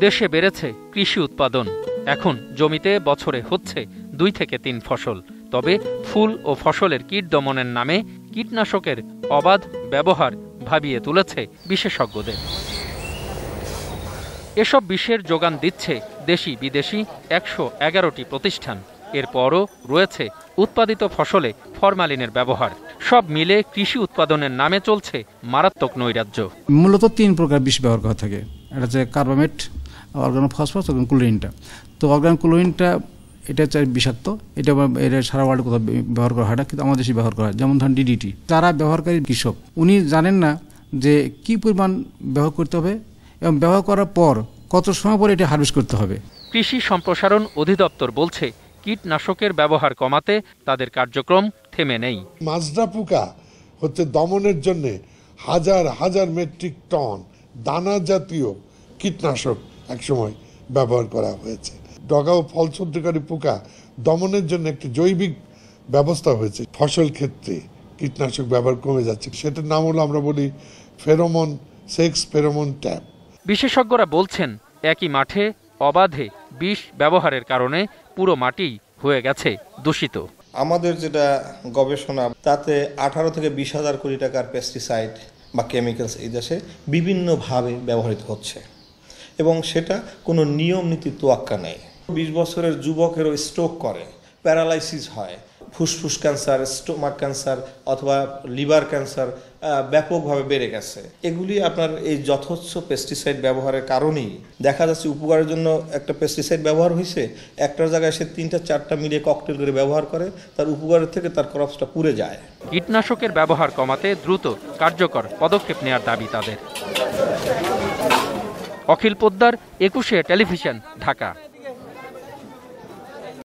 দেশে বেড়েছে কৃষি উৎপাদন। এখন জমিতে বছরে হচ্ছে 2 থেকে 3 ফসল। তবে ফুল ও ফসলের কীট দমনের নামে কীটনাশকের অবাধ ব্যবহার ভাবিয়ে তুলেছে বিশেষজ্ঞদের। এসব বিষের যোগান দিচ্ছে দেশি বিদেশি 111টি প্রতিষ্ঠান। এরপরও রয়েছে উৎপাদিত ফসলে ফরমালিনের ব্যবহার। সব মিলে কৃষি উৎপাদনের নামে চলছে মারাত্মক নৈরাজ্য। মূলত 3 প্রকার বিষ ব্যবহার করা থাকে। এটা হচ্ছে কার্বামেট, অর্গানোফসফরাস এবং ক্লোরিনটা। তো অর্গানোক্লোরিনটা এটা হচ্ছে বিষাক্ত, এটা সারা ওয়ার্ল্ডে কোথাও ব্যবহার করা হয় না, কিন্তু আমাদের দেশে ব্যবহার করা হয়। যেমন ধরেন ডিডিটি, যারা ব্যবহারকারী কৃষক উনি জানেন না যে কি পরিমাণ ব্যবহার করতে হবে এবং ব্যবহার করার পর কত সময় পরে এটা হারভেস্ট করতে হবে। কৃষি সম্প্রসারণ অধিদপ্তর বলছে কীটনাশকের ব্যবহার কমাতে তাদের কার্যক্রম থেমে নেই। মাজরা পোকা হচ্ছে দমনের জন্য হাজার হাজার মেট্রিক টন দানা জাতীয় কীটনাশক একসময় ব্যবহার করা হয়েছে। ডগা ও ফল ছিদ্রকারী পোকা দমনের জন্য একটি জৈবিক ব্যবস্থা হয়েছে। ফসল ক্ষেত্রে কীটনাশক ব্যবহার কমে যাচ্ছে, সেটার নাম হলো আমরা বলি ফেরোমন সেক্স ফেরোমন ট্যাপ। বিশেষজ্ঞরা বলছেন একই মাঠে অবাধে বিষ ব্যবহারের কারণে পুরো মাটি হয়ে গেছে দূষিত। আমাদের যেটা গবেষণা, তাতে 18 থেকে 20,000 কোটি টাকার পেস্টিসাইড বা কেমিক্যালস এই দেশে বিভিন্নভাবে ব্যবহৃত হচ্ছে এবং সেটা কোনো নিয়ম নীতি তোয়াক্কা নেই। 20 বছরের যুবকেরও স্ট্রোক করে, প্যারালাইসিস হয়, ফুসফুস ক্যান্সার, স্টোমাক ক্যান্সার অথবা লিভার ক্যান্সার ব্যাপকভাবে বেড়ে গেছে। এগুলি আপনার এই যথেচ্ছ পেস্টিসাইড ব্যবহারের কারণেই দেখা যাচ্ছে। উপকারের জন্য একটা পেস্টিসাইড ব্যবহার হয়েছে, একটার জায়গায় সে 3-4টা মিলিয়ে ককটেল করে ব্যবহার করে, তার উপকারের থেকে তার ক্রপসটা পুড়ে যায়। কীটনাশকের ব্যবহার কমাতে দ্রুত কার্যকর পদক্ষেপ নেওয়ার দাবি তাদের। অখিল পোদ্দার, 21 টেলিভিশন, ঢাকা।